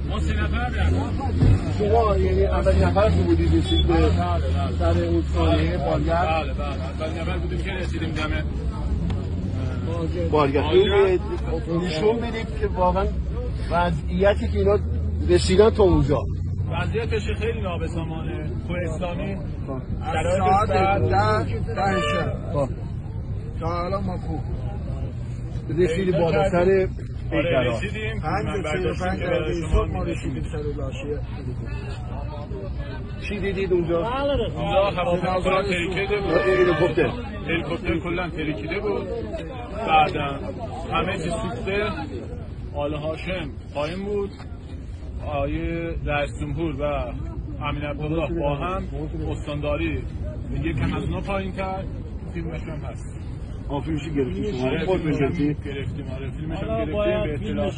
ما 3 نفر شما یعنی اولین نفر که بودید رسید به سر اون سایه بالگرد؟ بله اولین نفر بودیم که رسیدیم دم بالگرد. نشون بدید که واقعا وضعیتی که اینا رسیدن تا اونجا وضعیتش خیلی نابسامانه. کوهستانی ساعت 10 شب تا الان ما کوه رسیدی بالا سر آره رسیدیم 5 دقیقه صبح ما رسیدیم سر لاشه. چی دیدید اونجا؟ اونجا هواپیما تریکیده بود. هلیکوپتر کلا تریکیده بود. بعدا همه چیز سوخته. آل هاشم قایم بود. آقای رئیس جمهور و امین عبدالله با هم استانداری یکم از اونا پایین کرد. فیلمش هم هست. فیلمش گرفتیم شما خود گرفتیم. آره فیلمش هم گرفتیم به اطلاع